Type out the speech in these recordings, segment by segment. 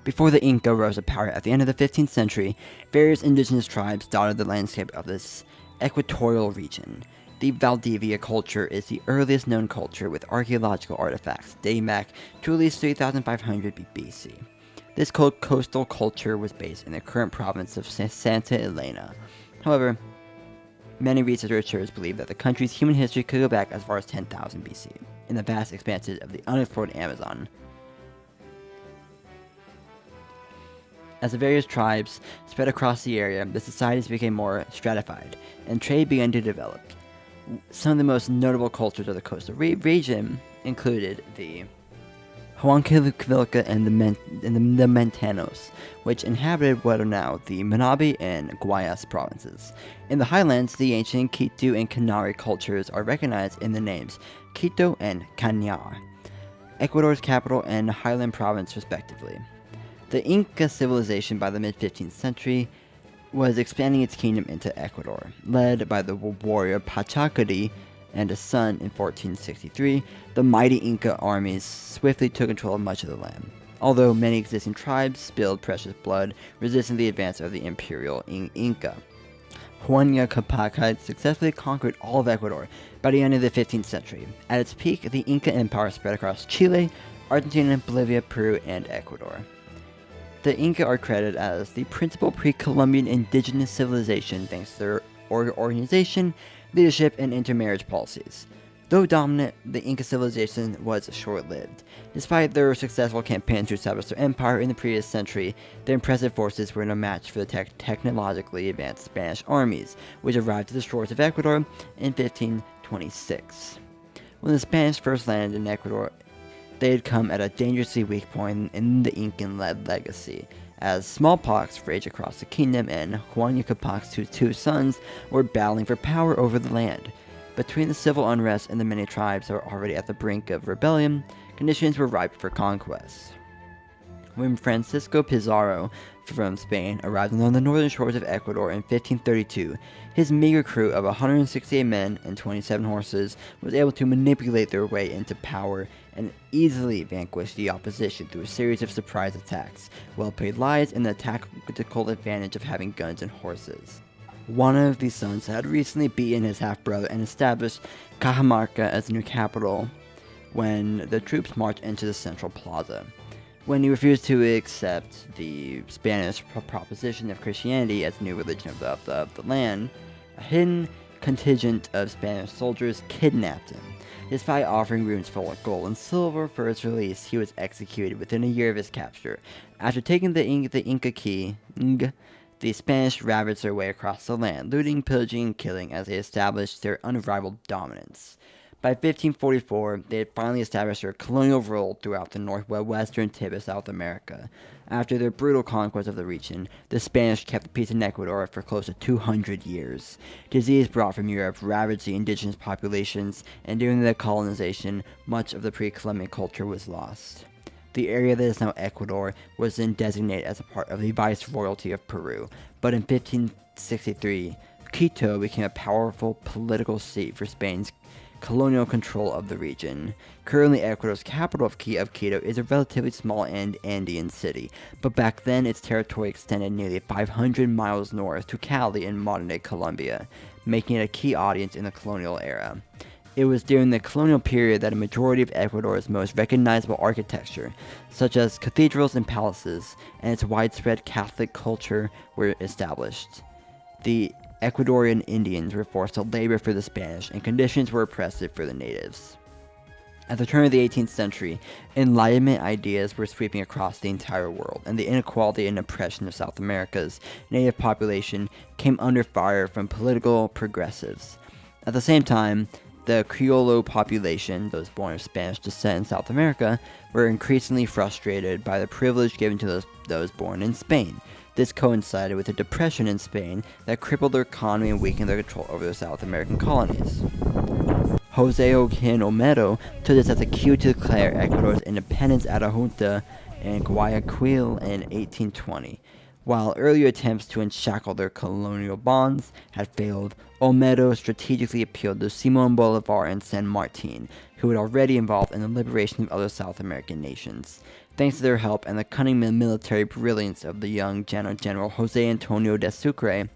Before the Inca rose to power at the end of the 15th century, various indigenous tribes dotted the landscape of this equatorial region. The Valdivia culture is the earliest known culture with archaeological artifacts dating back to at least 3500 BC. This coastal culture was based in the current province of Santa Elena. However, many researchers believe that the country's human history could go back as far as 10,000 BC, in the vast expanses of the unexplored Amazon. As the various tribes spread across the area, the societies became more stratified, and trade began to develop. Some of the most notable cultures of the coastal region included the Huancavelica and the Mentanos, which inhabited what are now the Manabi and Guayas provinces. In the highlands, the ancient Quito and Canary cultures are recognized in the names Quito and Cañar, Ecuador's capital and highland province respectively. The Inca civilization by the mid-15th century was expanding its kingdom into Ecuador. Led by the warrior Pachacari and his son in 1463, the mighty Inca armies swiftly took control of much of the land. Although many existing tribes spilled precious blood, resisting the advance of the imperial Inca. Huayna Capac successfully conquered all of Ecuador by the end of the 15th century. At its peak, the Inca Empire spread across Chile, Argentina, Bolivia, Peru, and Ecuador. The Inca are credited as the principal pre-Columbian indigenous civilization thanks to their organization, leadership, and intermarriage policies. Though dominant, the Inca civilization was short-lived. Despite their successful campaigns to establish their empire in the previous century, their impressive forces were no match for the technologically advanced Spanish armies, which arrived to the shores of Ecuador in 1526. When the Spanish first landed in Ecuador, they had come at a dangerously weak point in the Incan-led legacy, as smallpox raged across the kingdom and Huayna Capac's two sons were battling for power over the land. Between the civil unrest and the many tribes that were already at the brink of rebellion, conditions were ripe for conquest. When Francisco Pizarro from Spain arrived on the northern shores of Ecuador in 1532, his meager crew of 168 men and 27 horses was able to manipulate their way into power and easily vanquish the opposition through a series of surprise attacks, well-paid lies, and the tactical advantage of having guns and horses. One of these sons had recently beaten his half-brother and established Cajamarca as the new capital when the troops marched into the central plaza. When he refused to accept the Spanish proposition of Christianity as the new religion of the land, a hidden contingent of Spanish soldiers kidnapped him. Despite offering rooms full of gold and silver for his release, he was executed within a year of his capture. After taking the Inca key, the Spanish ravaged their way across the land, looting, pillaging, and killing as they established their unrivaled dominance. By 1544, they had finally established their colonial rule throughout the northwestern tip of South America. After their brutal conquest of the region, the Spanish kept the peace in Ecuador for close to 200 years. Disease brought from Europe ravaged the indigenous populations, and during the colonization, much of the pre-Columbian culture was lost. The area that is now Ecuador was then designated as a part of the Viceroyalty of Peru, but in 1563, Quito became a powerful political seat for Spain's colonial control of the region. Currently, Ecuador's capital of Quito is a relatively small Andean city, but back then its territory extended nearly 500 miles north to Cali in modern-day Colombia, making it a key audience in the colonial era. It was during the colonial period that a majority of Ecuador's most recognizable architecture, such as cathedrals and palaces, and its widespread Catholic culture were established. The Ecuadorian Indians were forced to labor for the Spanish, and conditions were oppressive for the natives. At the turn of the 18th century, Enlightenment ideas were sweeping across the entire world, and the inequality and oppression of South America's native population came under fire from political progressives. At the same time, the Criollo population, those born of Spanish descent in South America, were increasingly frustrated by the privilege given to those born in Spain. This coincided with a depression in Spain that crippled their economy and weakened their control over their South American colonies. Jose Joaquin Olmedo took this as a cue to declare Ecuador's independence at a junta in Guayaquil in 1820. While earlier attempts to unshackle their colonial bonds had failed, Olmedo strategically appealed to Simón Bolívar and San Martín, who had already involved in the liberation of other South American nations. Thanks to their help and the cunning military brilliance of the young General Jose Antonio de Sucre,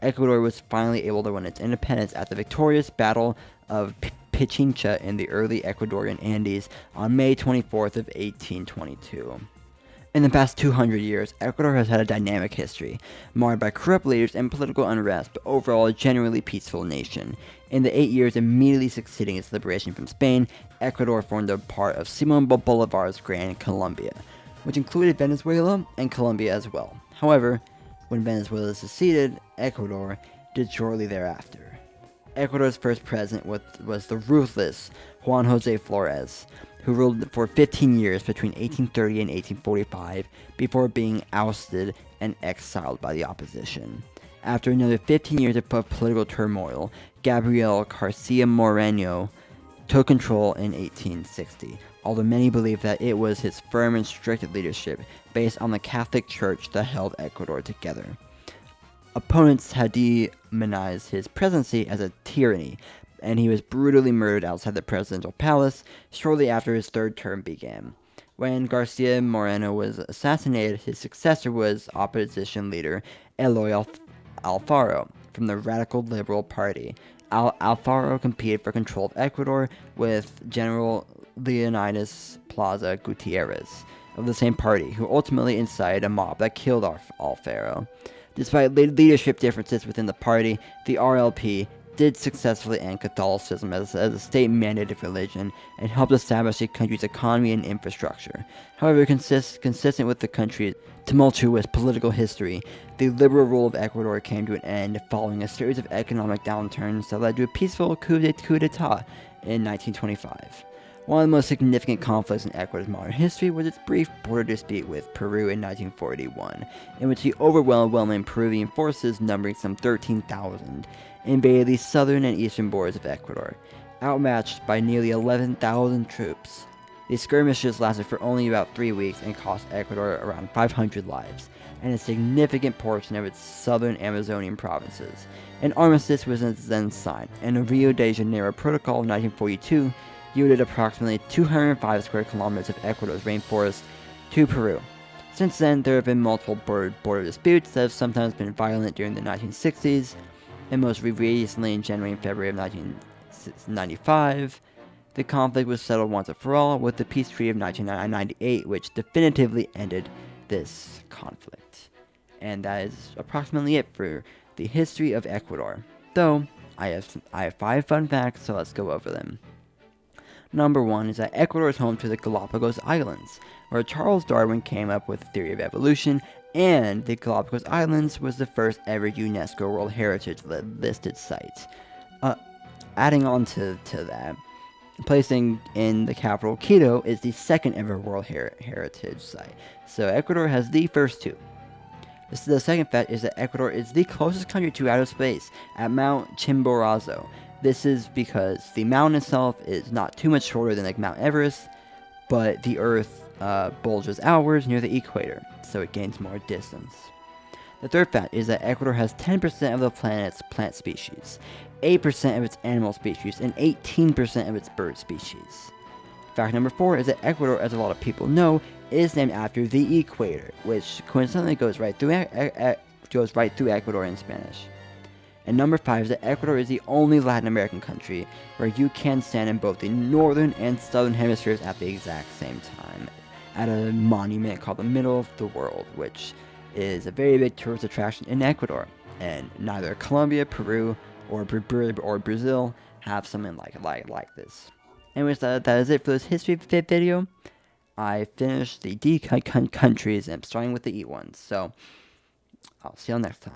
Ecuador was finally able to win its independence at the victorious Battle of Pichincha in the early Ecuadorian Andes on May 24th of 1822. In the past 200 years, Ecuador has had a dynamic history, marred by corrupt leaders and political unrest, but overall a generally peaceful nation. In the 8 years immediately succeeding its liberation from Spain, Ecuador formed a part of Simón Bolívar's Grand Colombia, which included Venezuela and Colombia as well. However, when Venezuela seceded, Ecuador did shortly thereafter. Ecuador's first president was the ruthless Juan José Flores, who ruled for 15 years between 1830 and 1845 before being ousted and exiled by the opposition. After another 15 years of political turmoil, Gabriel Garcia Moreno took control in 1860, although many believe that it was his firm and strict leadership based on the Catholic Church that held Ecuador together. Opponents had demonized his presidency as a tyranny, and he was brutally murdered outside the presidential palace shortly after his third term began. When Garcia Moreno was assassinated, his successor was opposition leader Eloy Alfaro from the Radical Liberal Party. Alfaro competed for control of Ecuador with General Leonidas Plaza Gutierrez of the same party, who ultimately incited a mob that killed Alfaro. Despite leadership differences within the party, the RLP did successfully end Catholicism as a state-mandated religion and helped establish the country's economy and infrastructure. However, consistent with the country's tumultuous political history, the liberal rule of Ecuador came to an end following a series of economic downturns that led to a peaceful coup d'etat in 1925. One of the most significant conflicts in Ecuador's modern history was its brief border dispute with Peru in 1941, in which the overwhelming Peruvian forces, numbering some 13,000, invaded the southern and eastern borders of Ecuador, outmatched by nearly 11,000 troops. These skirmishes lasted for only about 3 weeks and cost Ecuador around 500 lives, and a significant portion of its southern Amazonian provinces. An armistice was then signed, and the Rio de Janeiro Protocol of 1942 yielded approximately 205 square kilometers of Ecuador's rainforest to Peru. Since then, there have been multiple border disputes that have sometimes been violent during the 1960s, and most recently in January and February of 1995. The conflict was settled once and for all with the peace treaty of 1998, which definitively ended this conflict. And that is approximately it for the history of Ecuador. Though, I have 5 fun facts, so let's go over them. Number 1 is that Ecuador is home to the Galapagos Islands, where Charles Darwin came up with the theory of evolution, and the Galapagos Islands was the first ever UNESCO World Heritage listed site. Adding on to that, placing in the capital Quito is the second ever World Heritage site. So Ecuador has the first 2. The second fact is that Ecuador is the closest country to outer space at Mount Chimborazo. This is because the mountain itself is not too much shorter than like Mount Everest, but the Earth bulges outwards near the equator, so it gains more distance. The third fact is that Ecuador has 10% of the planet's plant species, 8% of its animal species, and 18% of its bird species. Fact number 4 is that Ecuador, as a lot of people know, is named after the equator, which coincidentally goes right through Ecuador in Spanish. And number 5 is that Ecuador is the only Latin American country where you can stand in both the northern and southern hemispheres at the exact same time, at a monument called the Middle of the World, which is a very big tourist attraction in Ecuador. And neither Colombia, Peru, or Brazil have something like this. Anyways, that is it for this history video. I finished the D countries and I'm starting with the E ones, so I'll see you all next time.